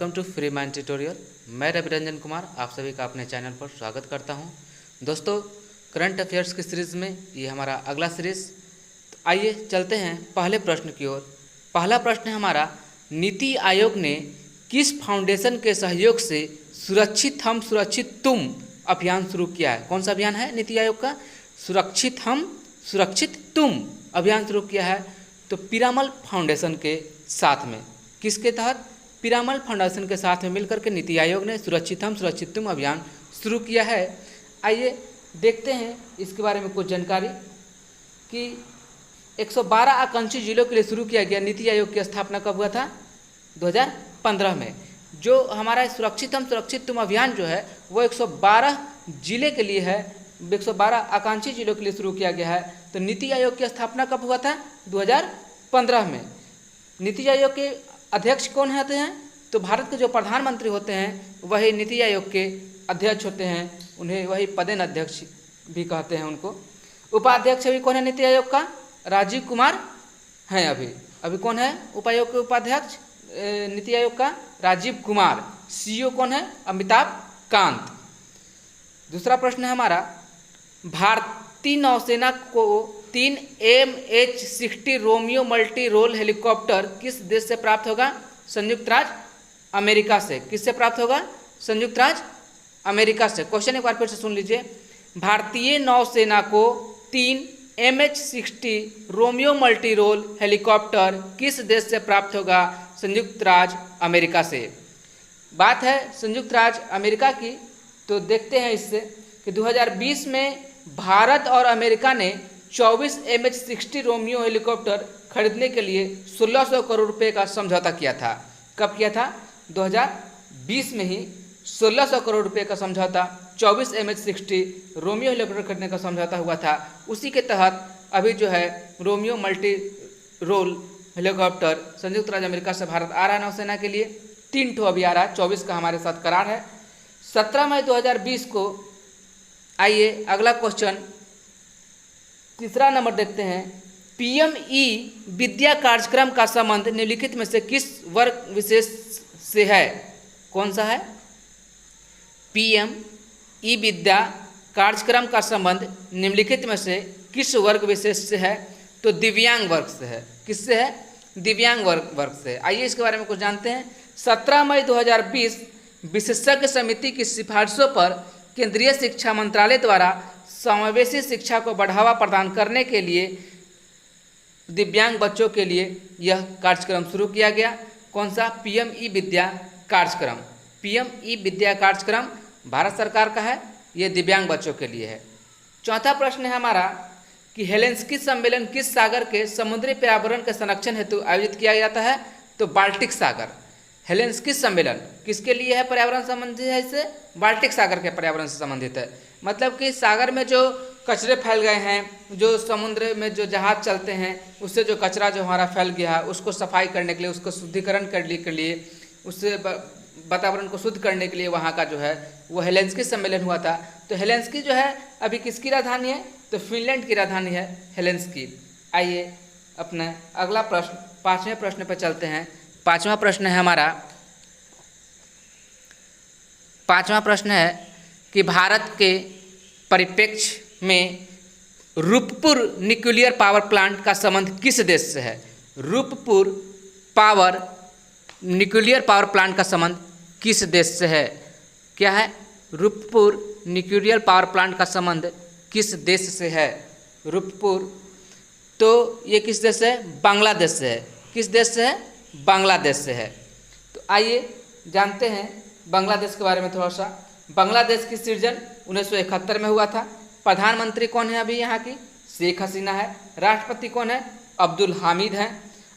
Welcome to free mind tutorial. मैं रवि रंजन कुमार आप सभी का अपने चैनल पर स्वागत करता हूं। दोस्तों, करंट अफेयर्स की सीरीज़ में ये हमारा अगला सीरीज़। तो आइए चलते हैं पहले प्रश्न की ओर। पहला प्रश्न है हमारा, नीति आयोग ने किस फाउंडेशन के सहयोग से सुरक्षित हम सुरक्षित तुम अभियान शुरू किया है? कौन सा अभियान है नीति आयोग का? सुरक्षित हम सुरक्षित तुम अभियान शुरू किया है। तो पीरामल फाउंडेशन के साथ में, किसके तहत? पीरामल फाउंडेशन के साथ में मिलकर के नीति आयोग ने सुरक्षित हम सुरक्षित तुम अभियान शुरू किया है। आइए देखते हैं इसके बारे में कुछ जानकारी कि 112 आकांक्षी जिलों के लिए शुरू किया गया नीति आयोग की स्थापना कब हुआ था? 2015 में। जो हमारा सुरक्षित हम सुरक्षित तुम अभियान जो है वो 112 जिले के लिए है, 112 आकांक्षी जिलों के लिए शुरू किया गया है। तो नीति आयोग की स्थापना कब हुआ था? 2015 में। नीति आयोग के अध्यक्ष कौन होते हैं? तो भारत के जो प्रधानमंत्री होते हैं वही नीति आयोग के अध्यक्ष होते हैं, उन्हें वही पदेन अध्यक्ष भी कहते हैं उनको। उपाध्यक्ष अभी कौन है नीति आयोग का? राजीव कुमार हैं। अभी कौन है उपायोग के उपाध्यक्ष नीति आयोग का? राजीव कुमार। सीईओ कौन है? अमिताभ कांत। दूसरा प्रश्न है हमारा, भारतीय नौसेना को 3 MH-60 Romeo multi role helicopter किस देश से प्राप्त होगा? संयुक्त राज्य अमेरिका से। किससे प्राप्त होगा? संयुक्त राज्य अमेरिका से। क्वेश्चन एक बार फिर से सुन लीजिए। भारतीय नौसेना को 3 MH-60 Romeo multi role helicopter किस देश से प्राप्त होगा? संयुक्त राज्य अमेरिका से। बात है संयुक्त राज्य अमेरिका की, तो देखते हैं इससे कि 2020 में भारत और अमेरिका ने 24 MH-60 रोमियो हेलीकॉप्टर खरीदने के लिए 1600 करोड़ रुपए का समझौता किया था। कब किया था? 2020 में ही 1600 करोड़ रुपए का समझौता 24 MH-60 रोमियो हेलीकॉप्टर खरीदने का समझौता हुआ था। उसी के तहत अभी जो है रोमियो मल्टी रोल हेलीकॉप्टर संयुक्त राज्य अमेरिका से भारत आ रहा है नौसेना के लिए। 3 ठो अभी आ रहा है, 24 का हमारे साथ करार है। 17 मई 2020 को। आइए अगला क्वेश्चन, तीसरा नंबर देखते हैं। PME विद्या कार्यक्रम का संबंध निम्नलिखित में से किस वर्ग विशेष से है? कौन सा है? PME विद्या कार्यक्रम का संबंध निम्नलिखित में से किस वर्ग विशेष से है? तो दिव्यांग वर्ग से है। किससे है? दिव्यांग वर्ग से। आइए इसके बारे में कुछ जानते हैं। 17 मई 2020 विशेषज्ञ समिति की सिफारिशों पर केंद्रीय शिक्षा मंत्रालय द्वारा समावेशी शिक्षा को बढ़ावा प्रदान करने के लिए दिव्यांग बच्चों के लिए यह कार्यक्रम शुरू किया गया। कौन सा? PME विद्या कार्यक्रम। PME विद्या कार्यक्रम भारत सरकार का है, ये दिव्यांग बच्चों के लिए है। चौथा प्रश्न है हमारा कि हेलेंस्की सम्मेलन किस सागर के समुद्री पर्यावरण के संरक्षण हेतु आयोजित किया जाता है? तो बाल्टिक सागर। हेलेंस्की सम्मेलन किसके लिए है? पर्यावरण संबंधित है, इससे बाल्टिक सागर के पर्यावरण से संबंधित है। मतलब कि सागर में जो कचरे फैल गए हैं, जो समुद्र में जो जहाज चलते हैं उससे जो कचरा जो हमारा फैल गया है उसको सफाई करने के लिए, उसको शुद्धिकरण करने के लिए, उससे वातावरण को शुद्ध करने के लिए वहाँ का जो है वो हेलेंस्की सम्मेलन हुआ था। तो हेलेंस्की जो है अभी किसकी राजधानी है? तो फिनलैंड की राजधानी है हेलेंस्की। आइए अपने अगला प्रश्न, 5वें प्रश्न पर चलते हैं। 5वां प्रश्न है हमारा, 5वां प्रश्न है कि भारत के परिप्रेक्ष्य में रूपपुर न्यूक्लियर पावर प्लांट का संबंध किस देश से है? रूपपुर न्यूक्लियर पावर प्लांट का संबंध किस देश से है? क्या है? रूपपुर न्यूक्लियर पावर प्लांट का संबंध किस देश से है? रूपपुर, तो ये किस देश से है? बांग्लादेश से है। किस देश से है? बांग्लादेश से है। तो आइए जानते हैं बांग्लादेश के बारे में थोड़ा सा। बांग्लादेश की सृजन 1971 में हुआ था। प्रधानमंत्री कौन है अभी यहाँ की? शेख हसीना है। राष्ट्रपति कौन है? अब्दुल हामिद हैं।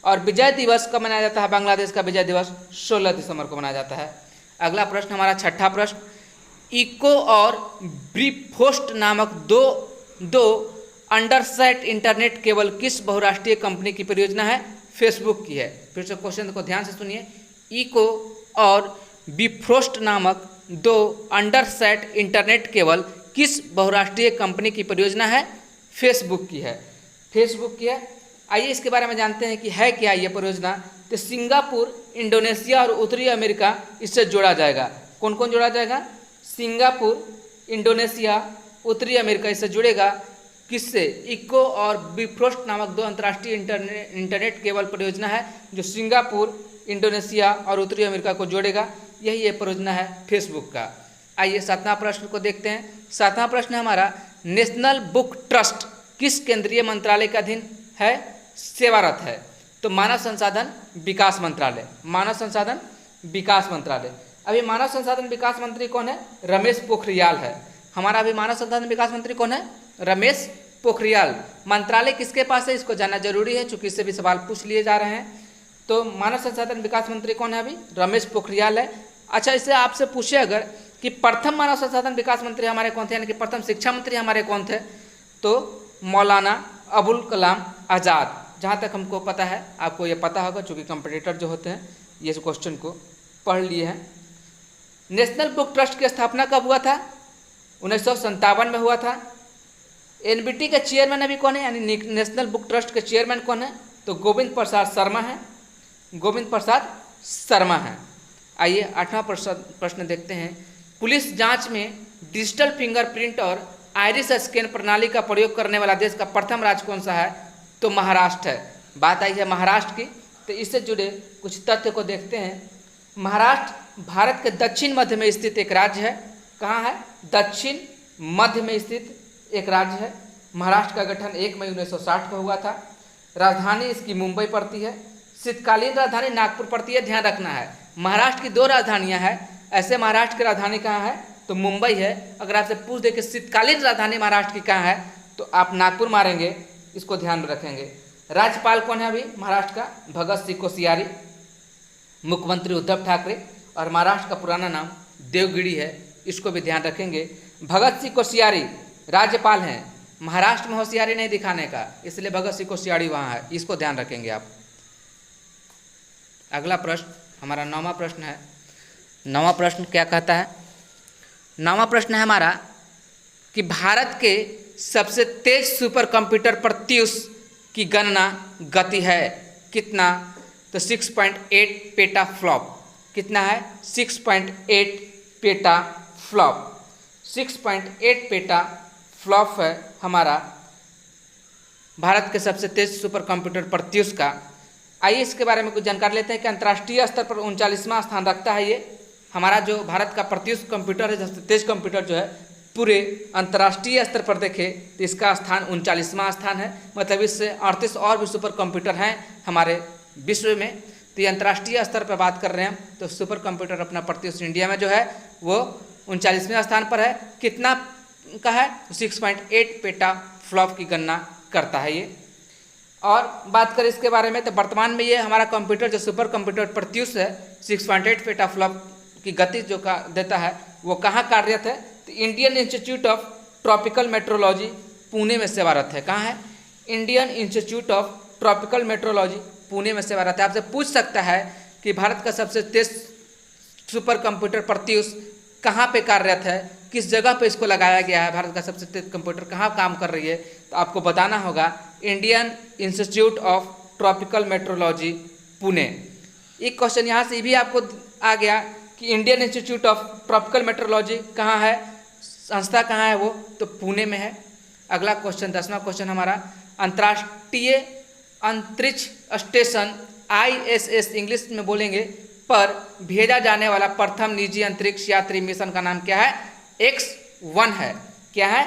और विजय दिवस कब मनाया जाता है? बांग्लादेश का विजय दिवस 16 दिसंबर को मनाया जाता है। अगला प्रश्न हमारा 6ठा प्रश्न, इको और ब्रीफोस्ट नामक दो अंडरसेट इंटरनेट केबल किस बहुराष्ट्रीय कंपनी की परियोजना है? फेसबुक की है। फिर से क्वेश्चन को ध्यान से सुनिए। इको और बीफ्रोस्ट नामक 2 अंडरसेट इंटरनेट केबल किस बहुराष्ट्रीय कंपनी की परियोजना है? फेसबुक की है। फेसबुक की है। आइए इसके बारे में जानते हैं कि है क्या ये परियोजना। तो सिंगापुर इंडोनेशिया और उत्तरी अमेरिका इससे जोड़ा जाएगा। कौन कौन जोड़ा जाएगा? सिंगापुर, इंडोनेशिया, उत्तरी अमेरिका इससे जुड़ेगा। किससे? इको और बिफ्रोस्ट नामक दो अंतर्राष्ट्रीय इंटरनेट केबल परियोजना है जो सिंगापुर, इंडोनेशिया और उत्तरी अमेरिका को जोड़ेगा। यही ये परियोजना है फेसबुक का। आइए 7वां प्रश्न को देखते हैं। 7वां प्रश्न है हमारा, नेशनल बुक ट्रस्ट किस केंद्रीय मंत्रालय के अधीन है, सेवारत है? तो मानव संसाधन विकास मंत्रालय, मानव संसाधन विकास मंत्रालय। अभी मानव संसाधन विकास मंत्री कौन है? रमेश पोखरियाल है। हमारा अभी मानव संसाधन विकास मंत्री कौन है? रमेश पोखरियाल। मंत्रालय किसके पास है, इसको जानना जरूरी है क्योंकि इससे भी सवाल पूछ लिए जा रहे हैं। तो मानव संसाधन विकास मंत्री कौन है? अभी रमेश पोखरियाल है। अच्छा, इससे आपसे पूछे अगर कि प्रथम मानव संसाधन विकास मंत्री हमारे कौन थे, यानी कि प्रथम शिक्षा मंत्री हमारे कौन थे, तो मौलाना अबुल कलाम आज़ाद। जहाँ तक हमको पता है, आपको ये पता होगा चूँकि कंपटीटर जो होते हैं ये क्वेश्चन को पढ़ लिए हैं। नेशनल बुक ट्रस्ट की स्थापना कब हुआ था? 1957 में हुआ था। एनबीटी के चेयरमैन अभी कौन है, यानी नेशनल बुक ट्रस्ट के चेयरमैन कौन है? तो गोविंद प्रसाद शर्मा है, गोविंद प्रसाद शर्मा है। आइए 8वां प्रश्न देखते हैं। पुलिस जांच में डिजिटल फिंगरप्रिंट और आइरिस स्कैन प्रणाली का प्रयोग करने वाला देश का प्रथम राज्य कौन सा है? तो महाराष्ट्र है। बात आई है महाराष्ट्र की, तो इससे जुड़े कुछ तथ्य को देखते हैं। महाराष्ट्र भारत के दक्षिण मध्य में स्थित एक राज्य है। कहाँ है? दक्षिण मध्य में स्थित एक राज्य है। महाराष्ट्र का गठन 1 मई 1960 को हुआ था। राजधानी इसकी मुंबई पड़ती है। शीतकालीन राजधानी नागपुर पड़ती है, ध्यान रखना है। महाराष्ट्र की 2 राजधानियां हैं। ऐसे महाराष्ट्र की राजधानी कहाँ है? तो मुंबई है। अगर आपसे पूछ दे कि शीतकालीन राजधानी महाराष्ट्र की कहाँ है, तो आप नागपुर मारेंगे, इसको ध्यान में रखेंगे। राज्यपाल कौन है अभी महाराष्ट्र का? भगत सिंह कोश्यारी। मुख्यमंत्री उद्धव ठाकरे, और महाराष्ट्र का पुराना नाम देवगिरी है, इसको भी ध्यान रखेंगे। भगत सिंह कोश्यारी राज्यपाल हैं। महाराष्ट्र में होशियारी नहीं दिखाने का, इसलिए भगत सिंह कोश्यारी वहाँ है, इसको ध्यान रखेंगे आप। अगला प्रश्न हमारा 9वां प्रश्न है। 9वां प्रश्न क्या कहता है? 9वां प्रश्न है हमारा कि भारत के सबसे तेज सुपर कंप्यूटर प्रत्युष की गणना गति है कितना? तो 6.8 पेटा फ्लॉप। कितना है? 6.8 पेटा फ्लॉप। 6.8 पेटा फ्लॉप है हमारा भारत के सबसे तेज सुपर कंप्यूटर प्रत्युष का। आइए इसके बारे में कुछ जानकारी लेते हैं कि अंतर्राष्ट्रीय स्तर पर 39वां स्थान रखता है। ये हमारा जो भारत का प्रत्युष कंप्यूटर है, सबसे तेज कंप्यूटर जो है पूरे अंतर्राष्ट्रीय स्तर पर देखें तो इसका स्थान 39वां स्थान है। मतलब इससे 38 और भी सुपर कंप्यूटर हैं हमारे विश्व में। तो ये अंतर्राष्ट्रीय स्तर पर बात कर रहे हैं, तो सुपर कंप्यूटर अपना प्रत्युष इंडिया में जो है वो 39वें स्थान पर है। कितना का है? 6.8 पेटा फ्लॉप की गणना करता है ये। और बात करें इसके बारे में तो वर्तमान में ये हमारा कंप्यूटर जो सुपर कंप्यूटर प्रत्युष है 6.8 पेटा फ्लॉप की गति जो का देता है वो कहाँ कार्यरत है? तो Indian institute of tropical metrology Pune में सेवारत है। कहाँ है? Indian institute of tropical metrology Pune में सेवारत है। आपसे पूछ सकता है कि भारत का सबसे तेज सुपर कंप्यूटर प्रत्युष कहाँ पे कार्यरत है, किस जगह पे इसको लगाया गया है, भारत का सबसे तेज कंप्यूटर कहाँ काम कर रही है, तो आपको बताना होगा Indian institute of tropical metrology Pune. एक क्वेश्चन यहाँ से भी आपको आ गया कि Indian institute of tropical metrology कहाँ है, संस्था कहाँ है वो, तो पुणे में है। अगला क्वेश्चन 10वां क्वेश्चन हमारा, अंतर्राष्ट्रीय अंतरिक्ष स्टेशन ISS इंग्लिश में बोलेंगे पर भेजा जाने वाला प्रथम निजी अंतरिक्ष यात्री मिशन का नाम क्या है? X1 है। क्या है?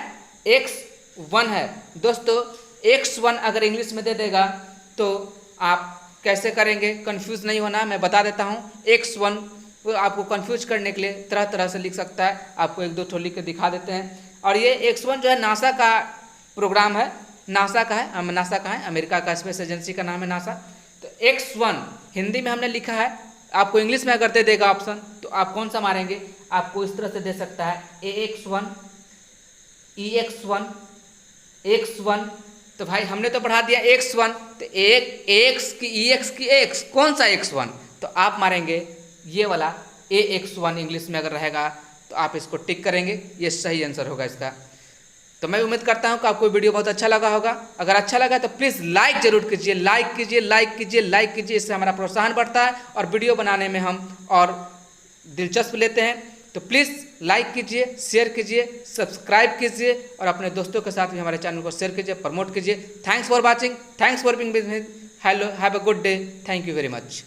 X1 है। दोस्तों X1 अगर इंग्लिश में दे देगा तो आप कैसे करेंगे, कंफ्यूज नहीं होना, मैं बता देता हूँ। X1 आपको कंफ्यूज करने के लिए तरह तरह से लिख सकता है, आपको एक दो ठो लिख के दिखा देते हैं। और ये X1 जो है नासा का प्रोग्राम है, नासा का है, नासा का है, अमेरिका का स्पेस एजेंसी का नाम है नासा। तो X1 हिंदी में हमने लिखा है, आपको इंग्लिश में अगर दे देगा ऑप्शन तो आप कौन सा मारेंगे? आपको इस तरह से दे सकता है AX1, EX1, X1। तो भाई हमने तो पढ़ा दिया X1, तो AX की EX की X, कौन सा X1? तो आप मारेंगे ये वाला AX1 इंग्लिश में अगर रहेगा तो आप इसको टिक करेंगे, ये सही आंसर होगा इसका। तो मैं उम्मीद करता हूं कि आपको वीडियो बहुत अच्छा लगा होगा। अगर अच्छा लगा तो प्लीज़ लाइक जरूर कीजिए, लाइक कीजिए, लाइक कीजिए, लाइक कीजिए। इससे हमारा प्रोत्साहन बढ़ता है और वीडियो बनाने में हम और दिलचस्प लेते हैं। तो प्लीज़ लाइक कीजिए, शेयर कीजिए, सब्सक्राइब कीजिए और अपने दोस्तों के साथ भी हमारे चैनल को शेयर कीजिए, प्रमोट कीजिए। Thanks for watching, thanks for being with me. Hello, have a good day, thank you very much.